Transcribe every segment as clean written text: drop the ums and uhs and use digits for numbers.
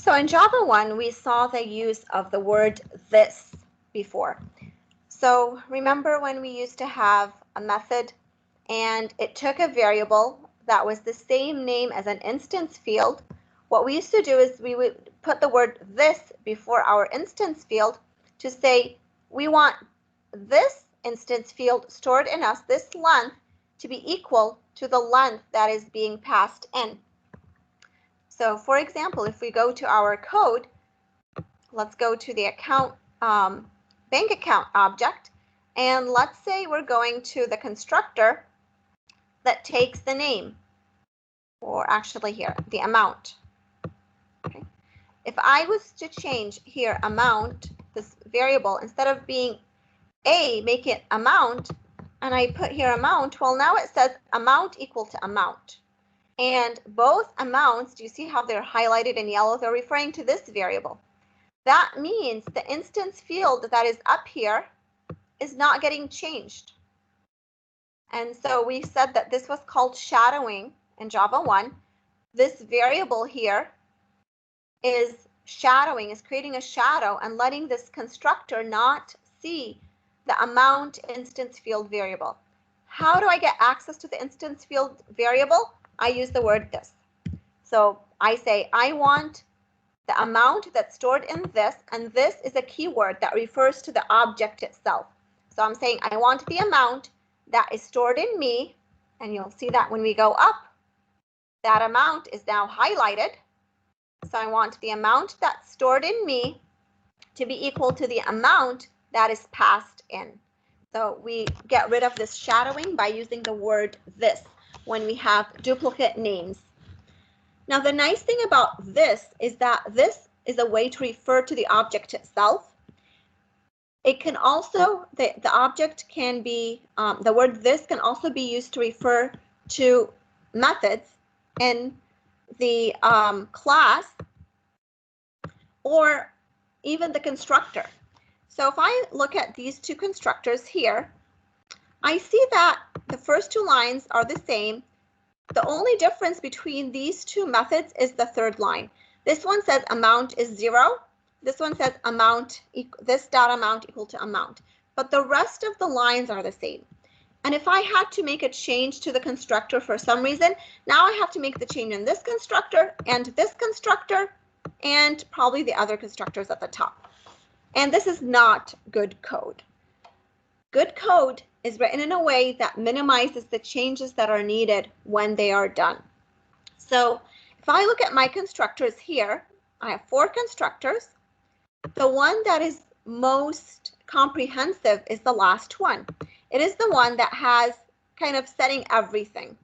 So in Java 1, we saw the use of the word this before. So remember when we used to have a method and it took a variable that was the same name as an instance field? What we used to do is we would put the word this before our instance field to say we want this instance field stored in us, this length, to be equal to the length that is being passed in. So for example, if we go to our code, let's go to the bank account object, and let's say we're going to the constructor that takes the name, or actually here, the amount. Okay. If I was to change here amount, this variable, instead of being a, make it amount, and I put here amount, well, now it says amount equal to amount. And both amounts, do you see how they're highlighted in yellow? They're referring to this variable. That means the instance field that is up here is not getting changed. And so we said that this was called shadowing in Java 1. This variable here is shadowing, is creating a shadow and letting this constructor not see the amount instance field variable. How do I get access to the instance field variable? I use the word this. So I say I want the amount that's stored in this, and this is a keyword that refers to the object itself. So I'm saying I want the amount that is stored in me, and you'll see that when we go up, that amount is now highlighted. So I want the amount that's stored in me to be equal to the amount that is passed in. So we get rid of this shadowing by using the word this when we have duplicate names. Now, the nice thing about this is that this is a way to refer to the object itself. It can also, the object can be, the word this can also be used to refer to methods in the class or even the constructor. So if I look at these two constructors here, I see that the first two lines are the same. The only difference between these two methods is the third line. This one says amount is 0. This one says amount, this dot amount equal to amount. But the rest of the lines are the same. And if I had to make a change to the constructor for some reason, now I have to make the change in this constructor and probably the other constructors at the top. And this is not good code. Good code is written in a way that minimizes the changes that are needed when they are done. So if I look at my constructors here, I have 4 constructors. The one that is most comprehensive is the last one. It is the one that has kind of setting everything.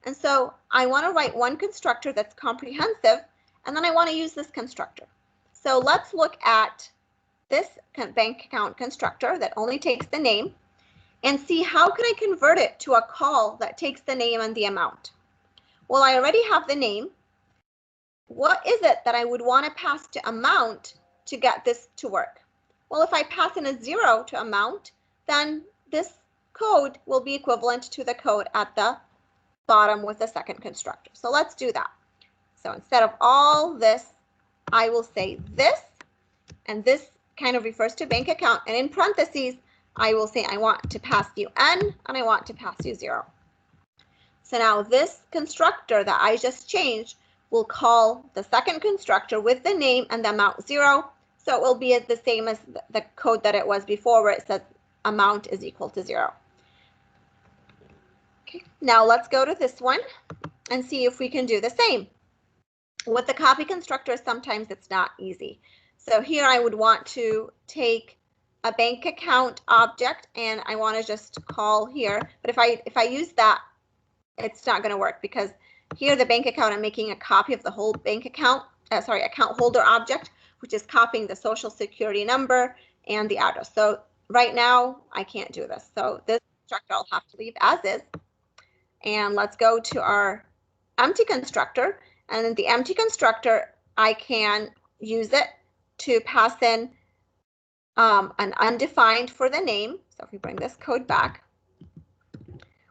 And so I want to write one constructor that's comprehensive, and then I want to use this constructor. So let's look at this bank account constructor that only takes the name and see how can I convert it to a call that takes the name and the amount. Well, I already have the name. What is it that I would want to pass to amount to get this to work? Well, if I pass in a 0 to amount, then this code will be equivalent to the code at the bottom with the second constructor. So let's do that. So instead of all this, I will say this, and this kind of refers to bank account, and in parentheses, I will say I want to pass you n and I want to pass you 0. So now this constructor that I just changed will call the second constructor with the name and the amount 0. So it will be the same as the code that it was before, where it says amount is equal to 0. Okay, now let's go to this one and see if we can do the same. With the copy constructor, sometimes it's not easy. So here I would want to take a bank account object and I want to just call here. But if I use that, it's not going to work, because here the bank account, I'm making a copy of the whole bank account, account holder object, which is copying the social security number and the address. So right now I can't do this. So this constructor I'll have to leave as is. And let's go to our empty constructor. And in the empty constructor, I can use it to pass in an undefined for the name. So if we bring this code back,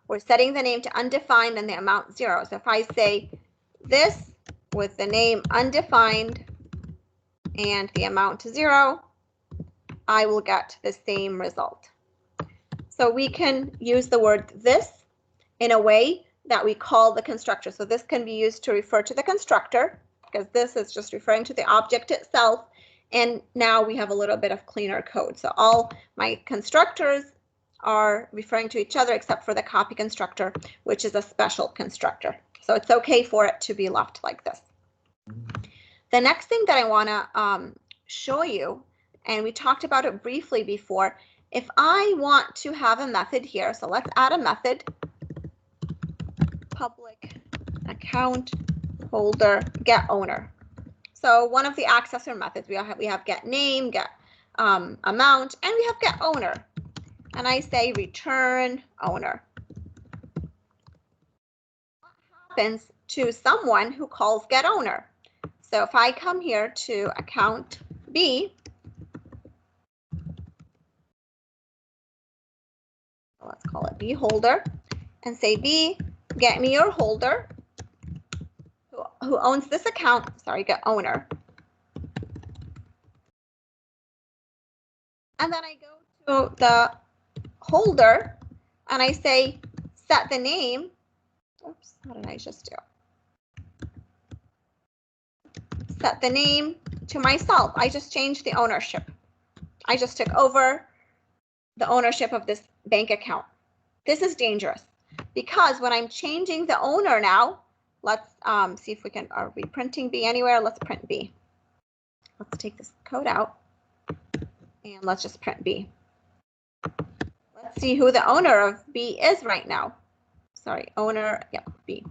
we're setting the name to undefined and the amount 0. So if I say this with the name undefined and the amount to 0, I will get the same result. So we can use the word this in a way that we call the constructor. So this can be used to refer to the constructor, because this is just referring to the object itself. And now we have a little bit of cleaner code. So all my constructors are referring to each other except for the copy constructor, which is a special constructor. So it's okay for it to be left like this. The next thing that I want to show you, and we talked about it briefly before, if I want to have a method here, so let's add a method, public account holder get owner. So one of the accessor methods, we have get name, get amount, and we have get owner. And I say return owner. What happens to someone who calls get owner? So if I come here to account B, let's call it B holder, and say B, get me your holder who owns this account, sorry, get owner. And then I go to the holder and I say set the name. Oops, what did I just do? Set the name to myself. I just changed the ownership. I just took over the ownership of this bank account. This is dangerous because when I'm changing the owner now, let's see if we can, are we printing B anywhere? Let's print B. Let's take this code out and let's just print B. Let's see who the owner of B is right now. Sorry, owner, yeah, B.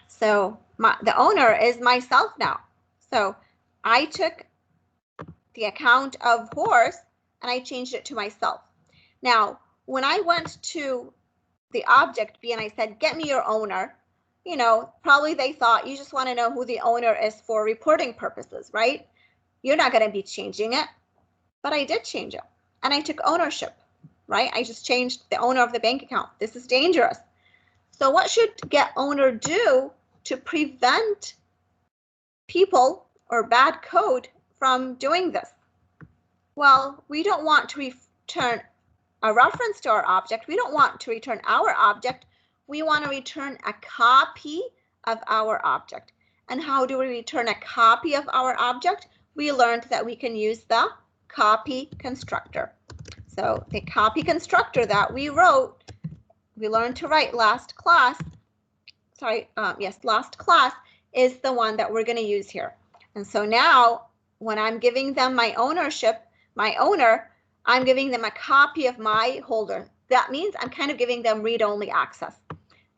So the owner is myself now. So I took the account of horse and I changed it to myself. Now, when I went to the object B and I said, get me your owner, you know, probably they thought you just want to know who the owner is for reporting purposes, right? You're not going to be changing it, but I did change it and I took ownership, right? I just changed the owner of the bank account. This is dangerous. So what should get owner do to prevent people or bad code from doing this? Well, we don't want to return a reference to our object. We don't want to return our object. We want to return a copy of our object. And how do we return a copy of our object? We learned that we can use the copy constructor. So the copy constructor that we wrote, we learned to write last class, last class is the one that we're going to use here. And so now when I'm giving them my ownership, my owner, I'm giving them a copy of my holder. That means I'm kind of giving them read-only access.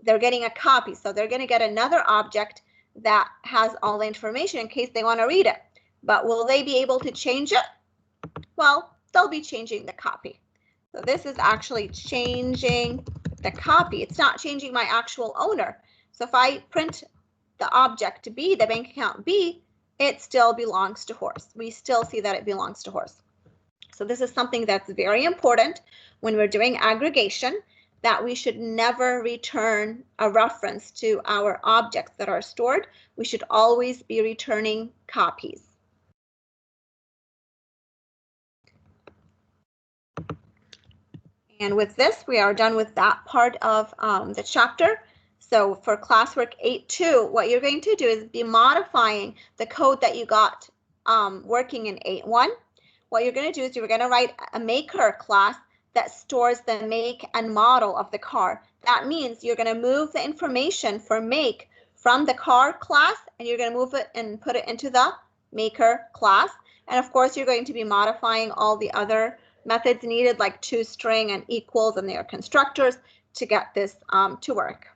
They're getting a copy, so they're going to get another object that has all the information in case they want to read it. But will they be able to change it? Well, they'll be changing the copy. So this is actually changing the copy. It's not changing my actual owner. So if I print the object B, the bank account B, it still belongs to horse. We still see that it belongs to horse. So this is something that's very important when we're doing aggregation, that we should never return a reference to our objects that are stored. We should always be returning copies. And with this, we are done with that part of the chapter. So for classwork 8.2, what you're going to do is be modifying the code that you got working in 8.1. What you're going to do is you're going to write a maker class that stores the make and model of the car. That means you're going to move the information for make from the car class and you're going to move it and put it into the maker class. And of course, you're going to be modifying all the other methods needed like toString and equals and their constructors to get this to work.